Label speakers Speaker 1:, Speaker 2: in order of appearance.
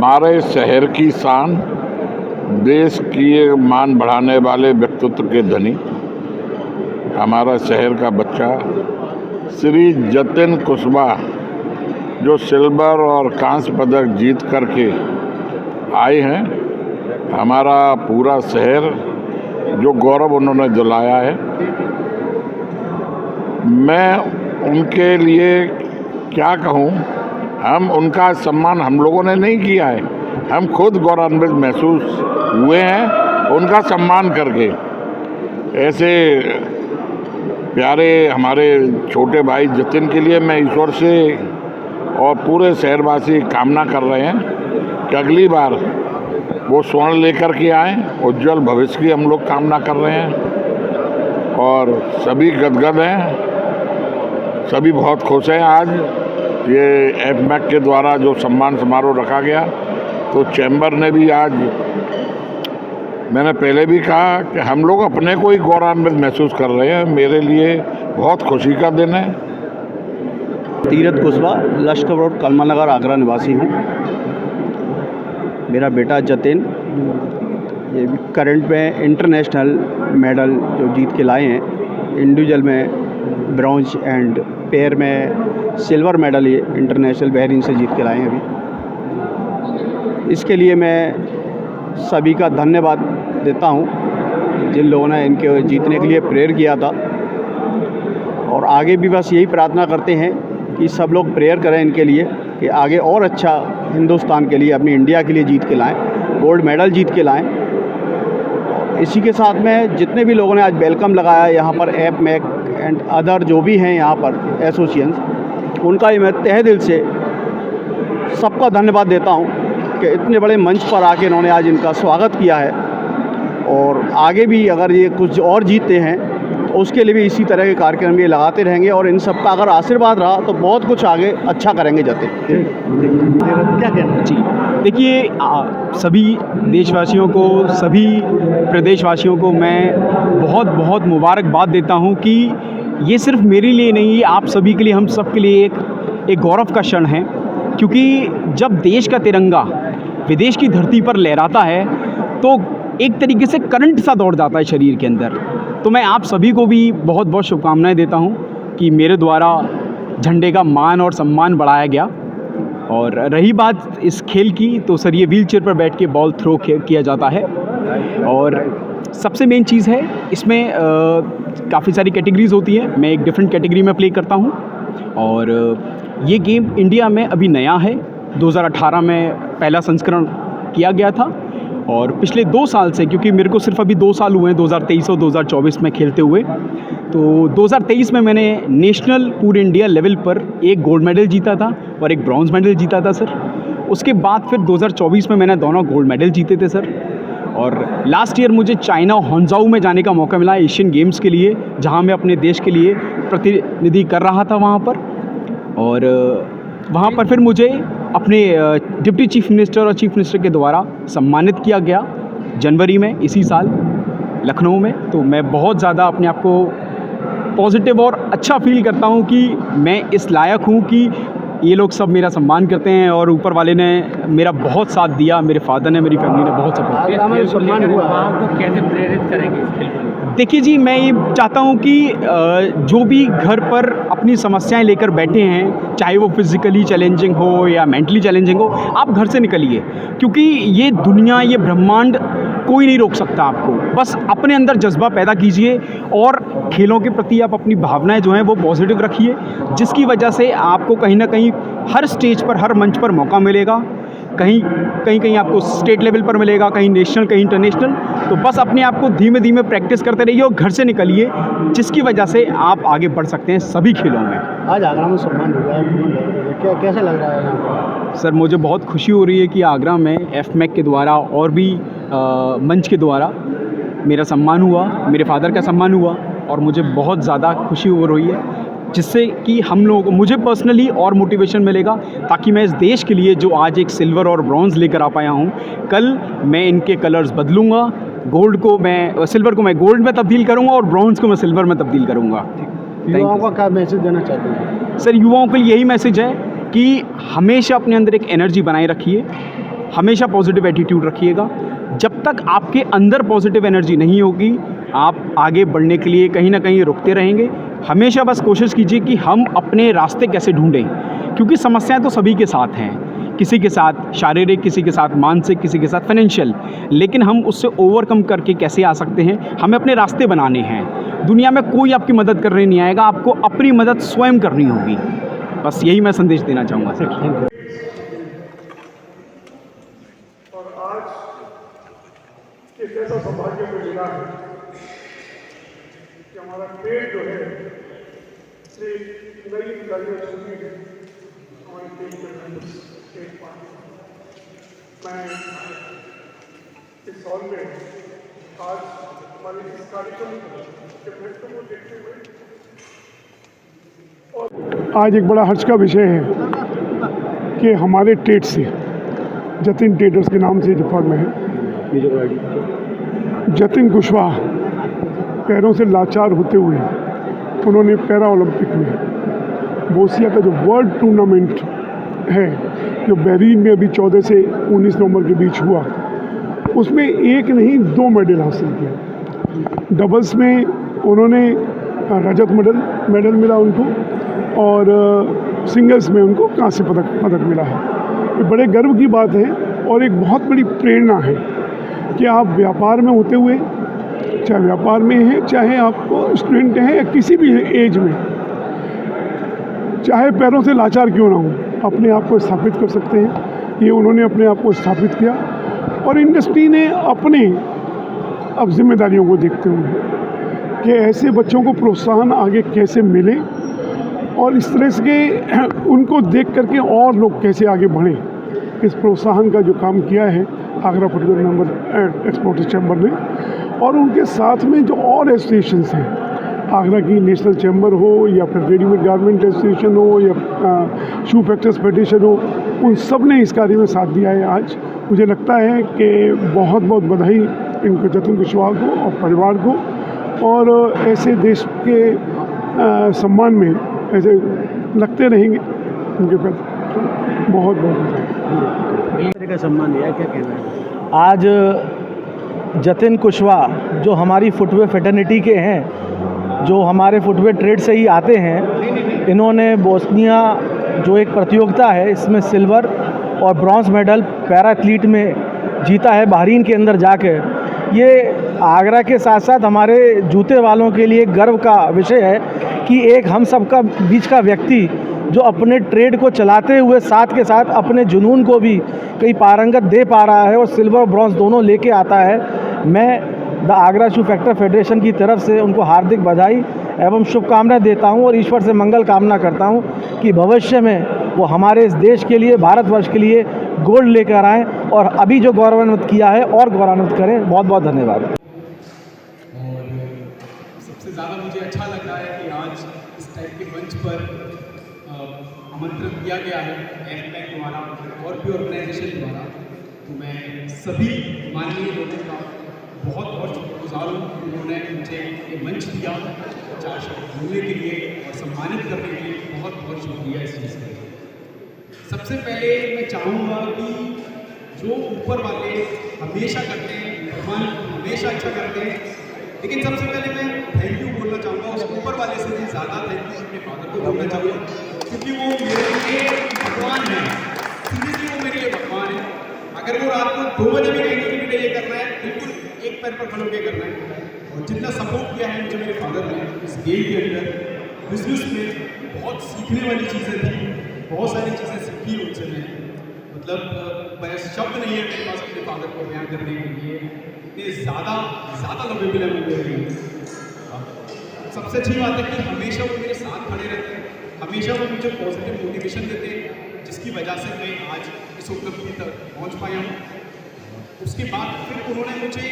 Speaker 1: हमारे शहर की शान, देश की मान बढ़ाने वाले व्यक्तित्व के धनी, हमारा शहर का बच्चा श्री जतिन कुशवाहा, जो सिल्वर और कांस्य पदक जीत करके आए हैं। हमारा पूरा शहर जो गौरव उन्होंने दिलाया है, मैं उनके लिए क्या कहूँ। हम उनका सम्मान हम लोगों ने नहीं किया है, हम खुद गौरवान्वित महसूस हुए हैं उनका सम्मान करके। ऐसे प्यारे हमारे छोटे भाई जतिन के लिए मैं ईश्वर से और पूरे शहरवासी कामना कर रहे हैं कि अगली बार वो स्वर्ण लेकर के आएँ। उज्जवल भविष्य की हम लोग कामना कर रहे हैं और सभी गदगद हैं, सभी बहुत खुश हैं। आज ये एफमैक के द्वारा जो सम्मान समारोह रखा गया, तो चैम्बर ने भी आज, मैंने पहले भी कहा कि हम लोग अपने को ही गौरवान्वित महसूस कर रहे हैं। मेरे लिए बहुत खुशी का दिन है।
Speaker 2: तीरथ कुशवाहा, लश्कर रोड, कलमा नगर, आगरा निवासी हूँ। मेरा बेटा जतिन ये करंट में इंटरनेशनल मेडल जो जीत के लाए हैं, इंडिविजुअल में ब्रॉन्ज एंड पेयर में सिल्वर मेडल ये इंटरनेशनल बहरीन से जीत के लाए हैं अभी। इसके लिए मैं सभी का धन्यवाद देता हूँ जिन लोगों ने इनके जीतने के लिए प्रेयर किया था, और आगे भी बस यही प्रार्थना करते हैं कि सब लोग प्रेयर करें इनके लिए कि आगे और अच्छा हिंदुस्तान के लिए, अपनी इंडिया के लिए जीत के लाएं, गोल्ड मेडल जीत के लाएं। इसी के साथ में जितने भी लोगों ने आज वेलकम लगाया यहाँ पर, एफमैक एंड अदर जो भी हैं यहाँ पर एसोसिएशंस, उनका ही मैं तहे दिल से सबका धन्यवाद देता हूँ कि इतने बड़े मंच पर आके इन्होंने आज इनका स्वागत किया है। और आगे भी अगर ये कुछ और जीतते हैं तो उसके लिए भी इसी तरह के कार्यक्रम ये लगाते रहेंगे, और इन सबका अगर आशीर्वाद रहा तो बहुत कुछ आगे अच्छा करेंगे जतिन। क्या कहना
Speaker 3: जी, देखिए सभी देशवासियों को, सभी प्रदेशवासियों को मैं बहुत बहुत मुबारकबाद देता हूं कि ये सिर्फ मेरे लिए नहीं, आप सभी के लिए, हम सब के लिए एक गौरव का क्षण है। क्योंकि जब देश का तिरंगा विदेश की धरती पर लहराता है तो एक तरीके से करंट सा दौड़ जाता है शरीर के अंदर। तो मैं आप सभी को भी बहुत बहुत शुभकामनाएं देता हूं कि मेरे द्वारा झंडे का मान और सम्मान बढ़ाया गया। और रही बात इस खेल की, तो सर ये व्हील चेयर पर बैठ के बॉल थ्रो किया जाता है, और सबसे मेन चीज़ है इसमें काफ़ी सारी कैटेगरीज़ होती हैं। मैं एक डिफरेंट कैटेगरी में प्ले करता हूं, और ये गेम इंडिया में अभी नया है। 2018 में पहला संस्करण किया गया था, और पिछले 2 साल से, क्योंकि मेरे को सिर्फ अभी 2 साल हुए हैं 2023 और 2024 में खेलते हुए, तो 2023 में मैंने नेशनल पूरे इंडिया लेवल पर एक गोल्ड मेडल जीता था और एक ब्रॉन्ज मेडल जीता था सर। उसके बाद फिर 2024 में मैंने दोनों गोल्ड मेडल जीते थे सर। और लास्ट ईयर मुझे चाइना होंजाऊ में जाने का मौका मिला एशियन गेम्स के लिए, जहां मैं अपने देश के लिए प्रतिनिधि कर रहा था वहां पर। और वहाँ पर फिर मुझे अपने डिप्टी चीफ मिनिस्टर और चीफ मिनिस्टर के द्वारा सम्मानित किया गया जनवरी में इसी साल लखनऊ में। तो मैं बहुत ज़्यादा अपने आप को पॉजिटिव और अच्छा फील करता हूँ कि मैं इस लायक हूँ कि ये लोग सब मेरा सम्मान करते हैं, और ऊपर वाले ने मेरा बहुत साथ दिया, मेरे फादर ने, मेरी फैमिली ने बहुत सपोर्ट किया।
Speaker 4: सम्मान हुआ, आपको कैसे प्रेरित करेंगे इस खेल को?
Speaker 3: देखिए जी, मैं ये चाहता हूँ कि जो भी घर पर अपनी समस्याएं लेकर बैठे हैं, चाहे वो फिज़िकली चैलेंजिंग हो या मेंटली चैलेंजिंग हो, आप घर से निकलिए। क्योंकि ये दुनिया, ये ब्रह्मांड कोई नहीं रोक सकता आपको। बस अपने अंदर जज्बा पैदा कीजिए, और खेलों के प्रति आप अपनी भावनाएं जो हैं वो पॉजिटिव रखिए, जिसकी वजह से आपको कहीं ना कहीं हर स्टेज पर, हर मंच पर मौका मिलेगा। कहीं आपको स्टेट लेवल पर मिलेगा, कहीं नेशनल, कहीं इंटरनेशनल। तो बस अपने आप को धीमे धीमे प्रैक्टिस करते रहिए और घर से निकलिए, जिसकी वजह से आप आगे बढ़ सकते हैं सभी खेलों में।
Speaker 2: आज आगरा में सम्मान हुआ है, कैसा लग रहा है यहाँ पर?
Speaker 3: सर मुझे बहुत खुशी हो रही है कि आगरा में एफमैक के द्वारा और भी मंच के द्वारा मेरा सम्मान हुआ, मेरे फादर का सम्मान हुआ, और मुझे बहुत ज़्यादा खुशी हो रही है, जिससे कि हम लोगों को, मुझे पर्सनली और मोटिवेशन मिलेगा, ताकि मैं इस देश के लिए जो आज एक सिल्वर और ब्रॉन्ज़ लेकर आ पाया हूँ, कल मैं इनके कलर्स बदलूँगा। गोल्ड को मैं, सिल्वर को मैं गोल्ड में तब्दील करूँगा, और ब्रॉन्ज़ को मैं सिल्वर में तब्दील करूँगा।
Speaker 2: युवाओं का क्या मैसेज देना चाहते हैं?
Speaker 3: सर युवाओं के लिए यही मैसेज है कि हमेशा अपने अंदर एक एनर्जी बनाए रखिए, हमेशा पॉजिटिव एटीट्यूड रखिएगा। जब तक आपके अंदर पॉजिटिव एनर्जी नहीं होगी, आप आगे बढ़ने के लिए कहीं ना कहीं रुकते रहेंगे। हमेशा बस कोशिश कीजिए कि हम अपने रास्ते कैसे ढूंढें, क्योंकि समस्याएं तो सभी के साथ हैं, किसी के साथ शारीरिक, किसी के साथ मानसिक, किसी के साथ फाइनेंशियल, लेकिन हम उससे ओवरकम करके कैसे आ सकते हैं, हमें अपने रास्ते बनाने हैं। दुनिया में कोई आपकी मदद करने नहीं आएगा, आपको अपनी मदद स्वयं करनी होगी। बस यही मैं संदेश देना चाहूँगा सर। Thank you.
Speaker 5: और आज एक ऐसा सौभाग्य को मिला है कि हमारा पेड़ जो है एक नई गाड़ियाँ चलती है हमारे टीम के मेंबर्स एक पार्टी। मैं इस हॉल में आज हमारे इस कार्यक्रम के महत्व को देखते हुए और आज एक बड़ा हर्ष का विषय है कि हमारे ट्रेड से जतिन ट्रेडर्स के नाम से जो फर्म है, जतिन कुशवाहा पैरों से लाचार होते हुए उन्होंने पैरा ओलंपिक में बोसिया का जो वर्ल्ड टूर्नामेंट है जो बहरीन में अभी 14 से 19 नवंबर के बीच हुआ, उसमें एक नहीं 2 मेडल हासिल किए। डबल्स में उन्होंने रजत मेडल मिला उनको, और सिंगल्स में उनको कांस्य पदक मिला है। ये बड़े गर्व की बात है और एक बहुत बड़ी प्रेरणा है कि आप व्यापार में होते हुए, चाहे व्यापार में हैं, चाहे आपको स्टूडेंट हैं या किसी भी एज में, चाहे पैरों से लाचार क्यों ना हो, अपने आप को स्थापित कर सकते हैं। ये उन्होंने अपने आप को स्थापित किया और इंडस्ट्री ने अपने अब जिम्मेदारियों को देखते हुए कि ऐसे बच्चों को प्रोत्साहन आगे कैसे मिले और इस तरह से उनको देख करके और लोग कैसे आगे बढ़ें, इस प्रोत्साहन का जो काम किया है Agra footwear number exporters chamber ने, और उनके साथ में जो और एसोसिएशंस हैं, आगरा की नेशनल चैम्बर हो या फिर रेडीमेड गारमेंट एसोसिएशन हो या शू फैक्टर्स फेडरेशन हो, उन सब ने इस कार्य में साथ दिया है। आज मुझे लगता है कि बहुत बहुत बधाई इनको, जतिन कुशवाहा को और परिवार को, और ऐसे देश के सम्मान में ऐसे लगते रहेंगे उनके प्रति। बहुत बहुत बधाई।
Speaker 6: इस तरह का सम्मान दिया, क्या कहना है? आज जतिन कुशवाहा जो हमारी फुटवेयर फेटर्निटी के हैं, जो हमारे फुटवेयर ट्रेड से ही आते हैं, इन्होंने बोस्निया जो एक प्रतियोगिता है इसमें सिल्वर और ब्रॉन्ज मेडल पैरा एथलीट में जीता है बहरीन के अंदर जाके। ये आगरा के साथ साथ हमारे जूते वालों के लिए गर्व का विषय है कि एक हम सब का बीच का व्यक्ति जो अपने ट्रेड को चलाते हुए साथ के साथ अपने जुनून को भी कई पारंगत दे पा रहा है और सिल्वर और ब्रॉन्ज दोनों लेके आता है। मैं the Agra shoe factor federation की तरफ से उनको हार्दिक बधाई एवं शुभकामनाएं देता हूं और ईश्वर से मंगल कामना करता हूं कि भविष्य में वो हमारे इस देश के लिए, भारतवर्ष के लिए गोल्ड लेकर आएँ और अभी जो गौरवान्वित किया है और गौरवान्वित करें। बहुत बहुत धन्यवाद।
Speaker 3: और सबसे ज़्यादा मुझे अच्छा लग रहा है कि आज इस टाइप के मंच पर आमंत्रित किया गया है एफपैक द्वारा और भी ऑर्गेनाइजेशन द्वारा। तो मैं सभी माननीय लोगों का बहुत बहुत शुक्रगुजार हूँ, उन्होंने मुझे ये मंच दिया, 4 शब्द बोलने के लिए और सम्मानित करने के लिए बहुत बहुत शुक्रिया इस चीज़ के लिए। सबसे पहले मैं चाहूँगा कि जो ऊपर वाले हमेशा करते हैं, भगवान हमेशा अच्छा करते हैं, लेकिन सबसे पहले मैं थैंक यू बोलना चाहूँगा उस ऊपर वाले से भी ज़्यादा थैंक यू अपने फादर को बोलना चाहूँगा, क्योंकि वो मेरे लिए भगवान है। सीरियसली वो मेरे लिए भगवान है। अगर वो रात को 2 बजे भी कहेंगे कि बेटा ये करना है, बिल्कुल एक पैर पर खड़े होकर करना है। और जितना सपोर्ट किया है मुझे मेरे फादर ने इस गेम के अंदर, बिजनेस में बहुत सीखने वाली चीज़ें थी, बहुत सारी चीज़ें सीखी उनसे मैंने। मतलब शब्द नहीं है मेरे पास अपने फादर को बयान करने के लिए, इतने ज़्यादा लवेबल है वो मेरे लिए। सबसे अच्छी बात है कि हमेशा वो मेरे साथ खड़े रहते हैं, हमेशा वो मुझे पॉजिटिव मोटिवेशन देते हैं, जिसकी वजह से मैं आज इस उपलब्धि तक पहुंच पाया हूं। उसके बाद फिर उन्होंने मुझे